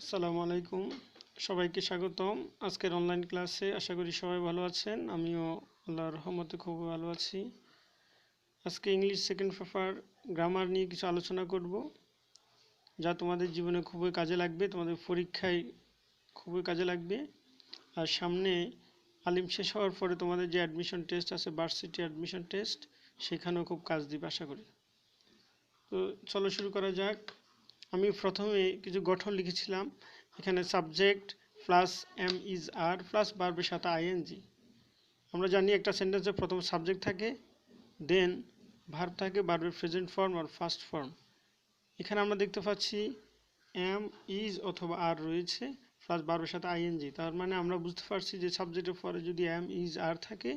আসসালামু আলাইকুম, সবাইকে স্বাগতম আজকের অনলাইন ক্লাসে। আশা করি সবাই ভালো আছেন। আমিও আল্লাহর রহমতে খুব ভালো আছি। আজকে ইংলিশ সেকেন্ড পেপার গ্রামার নিয়ে কিছু আলোচনা করব, যা তোমাদের জীবনে খুবই কাজে লাগবে, তোমাদের পরীক্ষায় খুবই কাজে লাগবে। আর সামনে আলিম শেষ হওয়ার পরে তোমাদের যে অ্যাডমিশন টেস্ট আছে, ভার্সিটি অ্যাডমিশন টেস্ট, সেখানেও খুব কাজ দিবে আশা করি। তো চলো শুরু করা যাক। আমি প্রথমে কিছু গঠন লিখেছিলাম। এখানে subject plus am is are plus ভার্বের সাথে আইএনজি। আমরা জানি একটা সেন্টেন্সে প্রথম সাবজেক্ট থাকে, দেন ভার্ব থাকে, ভার্বের প্রেজেন্ট ফর্ম আর ফার্স্ট ফর্ম। এখানে আমরা দেখতে পাচ্ছি এম ইজ অথবা আর রয়েছে প্লাস ভার্বের সাথে আইএনজি। তার মানে আমরা বুঝতে পারছি যে সাবজেক্টের পরে যদি এম ইজ আর থাকে,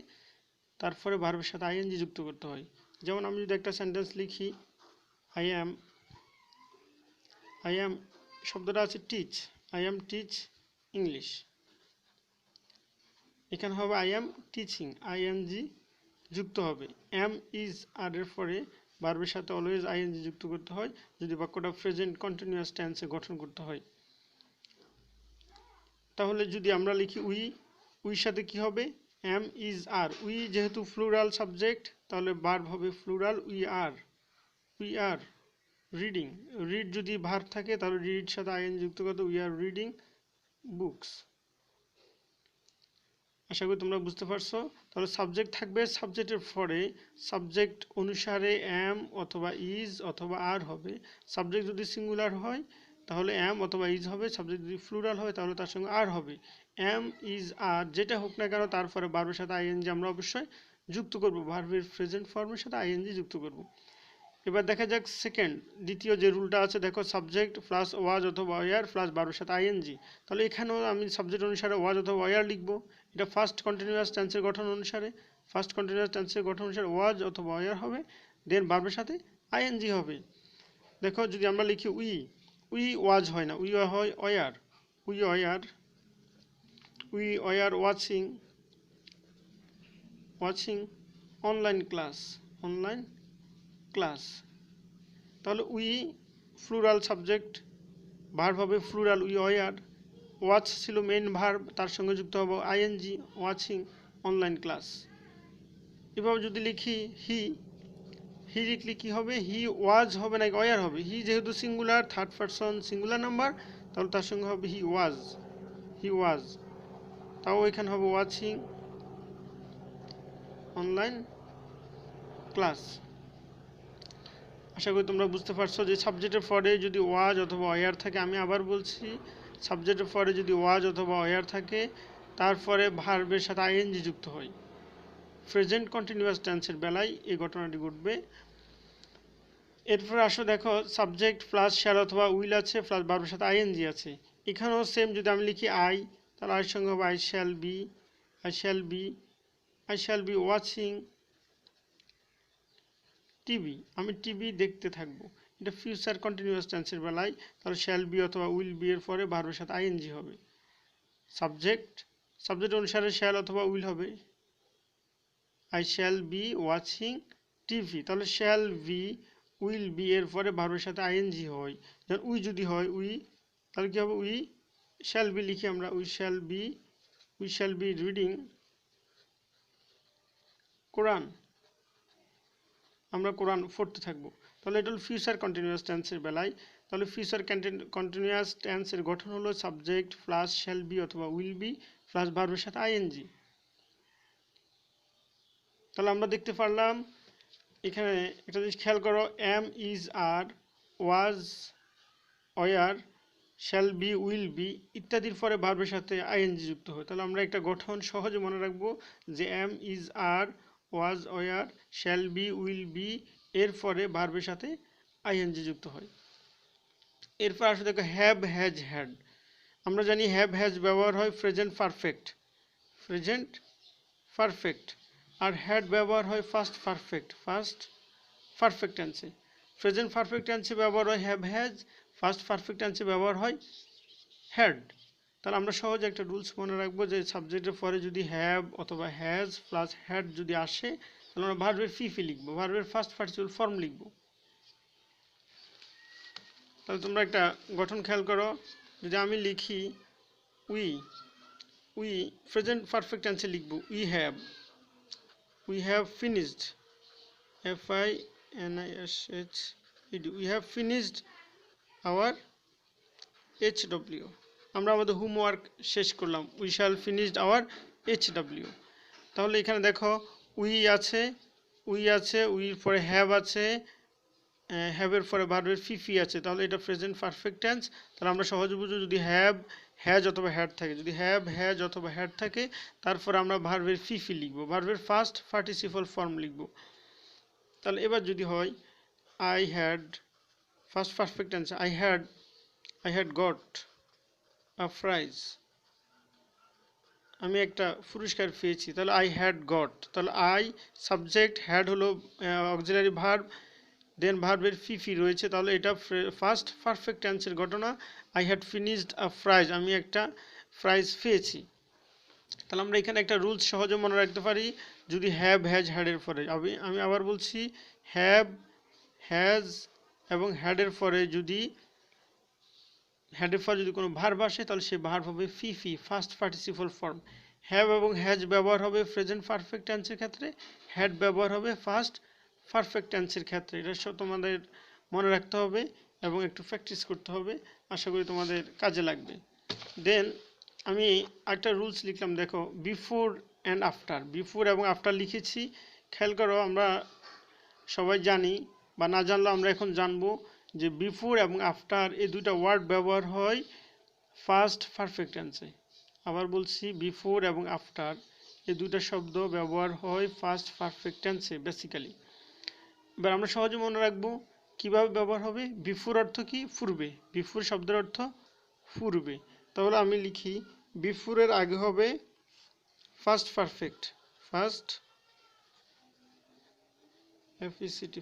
তারপরে ভার্বের সাথে আইএনজি যুক্ত করতে হয়। যেমন আমি যদি একটা সেন্টেন্স লিখি, আই অ্যাম শব্দটা আছে teach, I am teach English. এখানে হবে আই অ্যাম টিচিং, আইএনজি যুক্ত হবে। এম ইজ আর এর পরে ভার্বের সাথে অলওয়েজ আইএনজি যুক্ত করতে হয় যদি বাক্যটা প্রেজেন্ট কন্টিনিউয়াস টেন্সে গঠন করতে হয়। তাহলে যদি আমরা লিখি উইর সাথে কি হবে? Am is are. উই যেহেতু প্লুরাল সাবজেক্ট, তাহলে ভার্ব হবে plural we are reading. Read যদি ভার্ব থাকে তাহলে রিড সাথে আইএনজি যুক্ত করতে উই আর রিডিং বুকস। আশা করি তোমরা বুঝতে পারছো। তাহলে সাবজেক্ট থাকবে, সাবজেক্টের পরে সাবজেক্ট অনুসারে এম অথবা ইজ অথবা আর হবে। সাবজেক্ট যদি সিঙ্গুলার হয় তাহলে এম অথবা ইজ হবে, সাবজেক্ট যদি প্লুরাল হয় তাহলে তার সঙ্গে আর হবে। এম ইজ আর যেটা হোক না কেন, তারপরে ভার্বের সাথে আইএনজি আমরা অবশ্যই যুক্ত করব, ভার্বের প্রেজেন্ট ফর্মের সাথে আইএনজি যুক্ত করব। এবার দেখা যাক দ্বিতীয় যে রুলটা আছে, দেখো সাবজেক্ট প্লাস ওয়াজ অথবা ওয়ার প্লাস ভার্বের সাথে আইএনজি। তাহলে এখানেও আমি সাবজেক্ট অনুসারে ওয়াজ অথবা ওয়ার লিখবো। এটা ফার্স্ট কন্টিনিউয়াস টেন্সের গঠন অনুসারে ওয়াজ অথবা ওয়ার হবে, দেন ভার্বের সাথে আইএনজি হবে। দেখো যদি আমরা লিখি উই ওয়াজ হয় না, উই হয় were. We were watching online class. তাহলে উই প্লুরাল সাবজেক্ট, ভার্ব হবে প্লুরাল উই ওয়ার। ওয়াচ ছিল মেইন ভার্ব, তার সঙ্গে যুক্ত হবে আইএনজি, ওয়াচিং অনলাইন ক্লাস। এভাবে যদি লিখি হি লিখলে কি হবে? হি ওয়াজ হবে নাকি ওয়ার হবে? হি যেহেতু singular, third person singular number, তাহলে তার সঙ্গে হবে হি ওয়াজ। তাও এখানে হবে ওয়াচিং অনলাইন ক্লাস। আশা করি তোমরা বুঝতে পারছো যে সাবজেক্টের পরে যদি ওয়াজ অথবা ওয়ার থাকে, আমি আবার বলছি, সাবজেক্টের পরে যদি ওয়াজ অথবা ওয়ার থাকে, তারপরে ভার্বের সাথে আইএনজি যুক্ত হয়। প্রেজেন্ট কন্টিনিউয়াস টেন্সের বেলায় এই ঘটনাটি ঘটবে। এরপরে আসো, দেখো সাবজেক্ট প্লাস শ্যাল অথবা উইল আছে প্লাস ভার্বের সাথে আইএনজি আছে। এখানেও সেম, যদি আমি লিখি তাহলে আইয়ের সঙ্গে হবে I shall be watching TV, আমি টিভি দেখতে থাকবো। এটা ফিউচার কন্টিনিউয়াস টেন্সের বেলায়, তাহলে শ্যাল বি অথবা উইল বি এর পরে ভার্বের সাথে আইএনজি হবে। সাবজেক্ট অনুসারে শ্যাল অথবা উইল হবে। I shall be watching TV, তাহলে শ্যাল বি উইল বি এর পরে ভার্বের সাথে আইএনজি হয়। যেমন উই যদি হয় তাহলে কি হবে? উই শ্যাল বি লিখি আমরা, উই শ্যাল বি রিডিং কোরআন, আমরা কোরআন পড়তে থাকবো। তাহলে এটা হলো ফিউচার কন্টিনিউয়াস টেন্সের বেলায়। তাহলে ফিউচার কন্টিনিউয়াস টেন্সের গঠন হলো সাবজেক্ট প্লাস শ্যাল বি অথবা উইল বি প্লাস ভার্বের সাথে আইএনজি। তাহলে আমরা দেখতে পারলাম এখানে একটা জিনিস খেয়াল করো, am is are, was were, shall be will be ইত্যাদির পরে ভার্বের সাথে আইএনজি যুক্ত হয়। তাহলে আমরা একটা গঠন সহজে মনে রাখবো যে am is are, was were, shall be will be এর পরে ভার্বের সাথে আইএনজি যুক্ত হয়। এরপর আসলে দেখো হ্যাভ হ্যাজ হ্যাড। আমরা জানি হ্যাভ হ্যাজ ব্যবহার হয় প্রেজেন্ট পারফেক্ট, আর হ্যাড ব্যবহার হয় ফার্স্ট পারফেক্ট টেন্সে। প্রেজেন্ট পারফেক্ট টেন্সে ব্যবহার হয় হ্যাভ হ্যাজ, ফার্স্ট পারফেক্ট টেন্সে ব্যবহার হয় হ্যাড। তাহলে আমরা সহজে একটা রুলস মনে রাখবো যে সাবজেক্টের পরে যদি হ্যাভ অথবা হ্যাজ প্লাস হ্যাড যদি আসে, তাহলে আমরা ভার্বের ফি লিখবো, ভার্বের ফার্স্ট পার্টিসিপল ফর্ম লিখবো। তাহলে তোমরা একটা গঠন খেয়াল করো, যদি আমি লিখি উই, উই প্রেজেন্ট পারফেক্ট টেন্সে লিখব we have finished, FINISHED, we have finished our HW, আমরা আমাদের হোমওয়ার্ক শেষ করলাম, we shall finished our HW। তাহলে এখানে দেখো উই আছে, উইর পরে হ্যাভ আছে, হ্যাভের পরে ভার্বের ফিফি আছে, তাহলে এটা প্রেজেন্ট পারফেক্ট টেন্স। তাহলে আমরা সহজে বুঝবো যদি হ্যাজ অথবা হ্যাড থাকে, যদি হ্যাজ অথবা হ্যাড থাকে তারপর আমরা ভার্বের ফিফি লিখবো, ভার্বের ফার্স্ট পার্টিসিপল ফর্ম লিখবো। তাহলে এবার যদি হয় I had, first perfect tense I had got a prize, আমি একটা পুরস্কার পেয়েছি, তাহলে আই হ্যাড গট, তাহলে আই সাবজেক্ট, হ্যাড হলো অক্সিলারি ভার্ব, দেন ভার্বের ফিফি রয়েছে, তাহলে এটা ফার্স্ট পারফেক্ট টেন্সের ঘটনা। I had finished a prize, আমি একটা প্রাইজ পেয়েছি। তাহলে আমরা এখানে একটা রুলস সহজে মনে রাখতে পারি, যদি হ্যাভ হ্যাজ হ্যাডের পরে, আমি আবার বলছি হ্যাভ হ্যাজ এবং হ্যাডের পরে যদি কোনো ভার্ব আসে তাহলে সেই ভার্ব হবে ফিফি, ফার্স্ট পার্টিসিপল ফর্ম। হ্যাভ এবং হ্যাজ ব্যবহার হবে প্রেজেন্ট পারফেক্ট টেন্সের ক্ষেত্রে, হ্যাড ব্যবহার হবে ফার্স্ট পারফেক্ট টেন্সের ক্ষেত্রে। এটা সব তোমাদের মনে রাখতে হবে এবং একটু প্র্যাকটিস করতে হবে, আশা করি তোমাদের কাজে লাগবে। দেন আমি একটা রুলস লিখলাম, দেখো বিফোর অ্যান্ড আফটার, বিফোর এবং আফটার লিখেছি, খেয়াল করো আমরা সবাই জানি বা না জানলেও আমরা এখন জানবো যে বিফোর এবং আফটার এই দুইটা ওয়ার্ড ব্যবহার হয় ফার্স্ট পারফেক্ট টেন্সে। আবার বলছি বিফোর এবং আফটার এই দুইটা শব্দ ব্যবহার হয় ফার্স্ট পারফেক্ট টেন্সে বেসিক্যালি। এবার আমরা সহজে মনে রাখবো কিভাবে ব্যবহার হবে। বিফোর অর্থ কি? পূর্বে, বিফোর শব্দের অর্থ পূর্বে, তাহলে আমি লিখি বিফোরের আগে হবে first perfect, first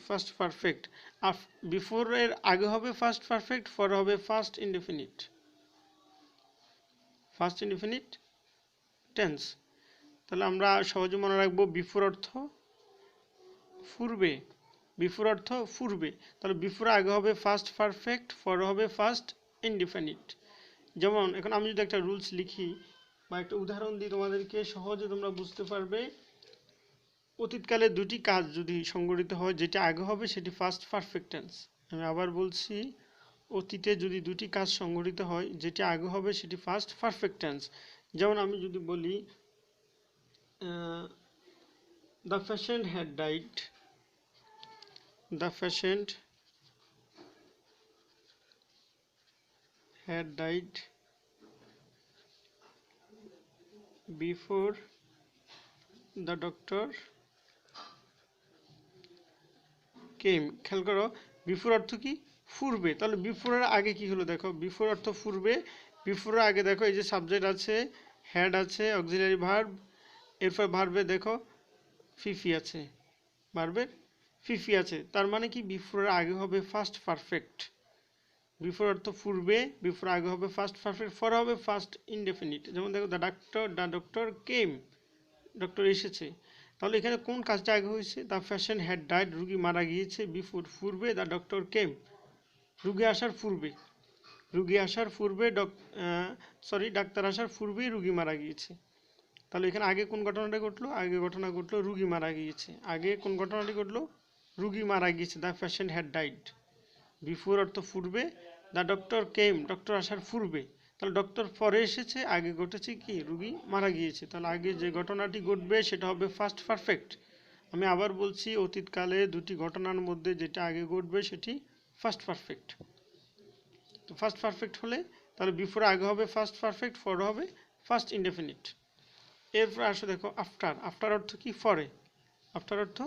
first perfect, বিফোরের আগে হবে ফার্স্ট পারফেক্ট, পরে হবে first indefinite, first indefinite tense. তাহলে আমরা সহজে মনে রাখবো বিফোর অর্থ পূর্বে, বিফোর অর্থ পূর্বে, তাহলে বিফোর আগে হবে ফার্স্ট পারফেক্ট, পরে হবে ফার্স্ট ইনডেফিনিট। যেমন এখন আমি যদি একটা রুলস লিখি বা একটা উদাহরণ দিই তোমাদেরকে, সহজে তোমরা বুঝতে পারবে। অতীতকালে দুটি কাজ যদি সংঘটিত হয়, যেটা আগে হবে সেটি ফার্স্ট পারফেক্ট টেন্স। আমি আবার বলছি, অতীতে যদি দুটি কাজ সংঘটিত হয় যেটি আগে হবে সেটি ফার্স্ট পারফেক্ট টেন্স। যেমন আমি যদি বলি the patient had died, the patient had died before the doctor came। খেয়াল করো বিফোর অর্থ কি? পূর্বে, তাহলে বিফোরের আগে কি হলো দেখো, বিফোর অর্থ পূর্বে, বিফোরের আগে দেখো এই যে সাবজেক্ট আছে, হ্যাড আছে, অক্সিলারি ভার্ব, এরপর ভার্বে দেখো ফিফি আছে, ভার্বের ফিফি আছে, তার মানে কি বিফোরের আগে হবে ফার্স্ট পারফেক্ট। বিফোর অর্থ পূর্বে, বিফোর আগে হবে ফার্স্ট পারফেক্ট, পরে হবে ফার্স্ট ইনডেফিনিট। যেমন দেখো দ্য ডক্টর কেম, ডক্টর এসেছে, তাহলে এখানে কোন কাজটা আগে হয়েছে? দ্য পেশেন্ট হ্যাড ডাইড, রুগী মারা গিয়েছে, বিফোর পূর্বে, দ্য ডক্টর কেম রুগী আসার পূর্বে, রুগী আসার পূর্বে ডাক্তার আসার পূর্বেই রুগী মারা গিয়েছে। তাহলে এখানে আগে কোন ঘটনাটা ঘটলো? আগে ঘটনা ঘটলো রুগী মারা গিয়েছে, আগে কোন ঘটনাটি ঘটলো? রুগী মারা গিয়েছে, the patient had died. Before অর্থ পূর্বে, দ্য ডক্টর কেম ডক্টর আসার পূর্বে, তাহলে ডক্টর পরে এসেছে, আগে ঘটেছে কি? রুগী মারা গিয়েছে, তাহলে আগে যে ঘটনাটি ঘটবে সেটা হবে ফার্স্ট পারফেক্ট। আমি আবার বলছি, অতীতকালে দুটি ঘটনার মধ্যে যেটা আগে ঘটবে সেটি ফার্স্ট পারফেক্ট। তো ফার্স্ট পারফেক্ট হলে তাহলে বিফোর আগে হবে ফার্স্ট পারফেক্ট, পরে হবে ফার্স্ট ইনডেফিনিট। এরপর আসো দেখো আফটার, আফটার অর্থ কি? পরে, আফটার অর্থ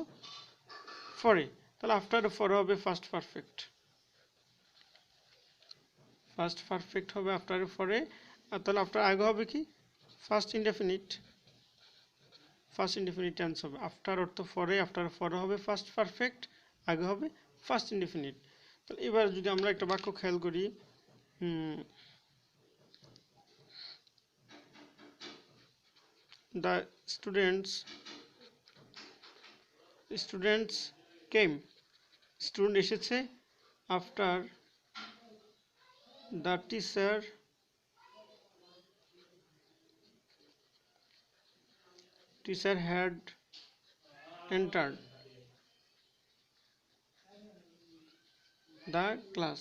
পরে, তাহলে আফটার পরে হবে ফার্স্ট পারফেক্ট, ফার্স্ট পারফেক্ট হবে আফটারের পরে, আর তাহলে আফটার আগে হবে কি? First indefinite, first indefinite tense হবে। আফটার অর্থ পরে, আফটার পরে হবে ফার্স্ট পারফেক্ট, আগে হবে ফার্স্ট ইনডেফিনিট। তাহলে এবার যদি আমরা একটা বাক্য খেয়াল করি, দ্য স্টুডেন্টস কেম, স্টুডেন্ট এসেছে, after the teacher teacher had entered the class.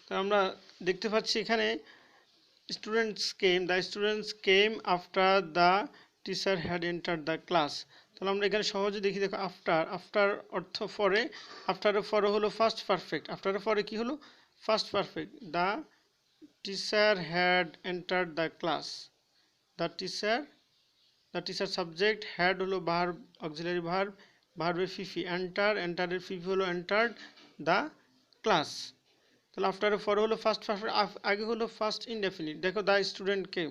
তো আমরা দেখতে পাচ্ছি এখানে the students came after the teacher had entered the class. তাহলে আমরা এখানে সহজে দেখি, দেখো আফটার অর্থ পরে, আফটারের পরে হলো ফার্স্ট পারফেক্ট, আফটারের পরে কি হলো first perfect. The teacher had entered the class, the teacher subject, had হলো ভার্ব, অক্সিলারি ভার্ব, ভার্বের ফিফি, এন্টারের ফিফি হলো এন্টার্ড দ্য ক্লাস। তাহলে আফটারের পরে হলো ফার্স্ট পারফেক্ট, আগে হলো ফার্স্ট ইনডেফিনিট। দেখো the student came,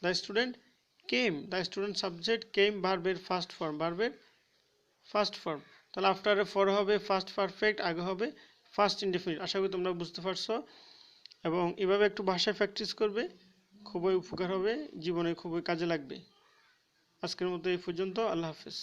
the student came, the student subject, came ভার্বের ফার্স্ট ফর্ম, তাহলে আফটারের পরে হবে ফার্স্ট পারফেক্ট, আগে হবে ফার্স্ট ইনডেফিনিট। আশা করি তোমরা বুঝতে পারছো, এবং এভাবে একটু ভাষায় প্র্যাকটিস করবে, খুবই উপকার হবে, জীবনে খুবই কাজে লাগবে। আজকের মতো এই পর্যন্ত, আল্লাহ হাফেজ।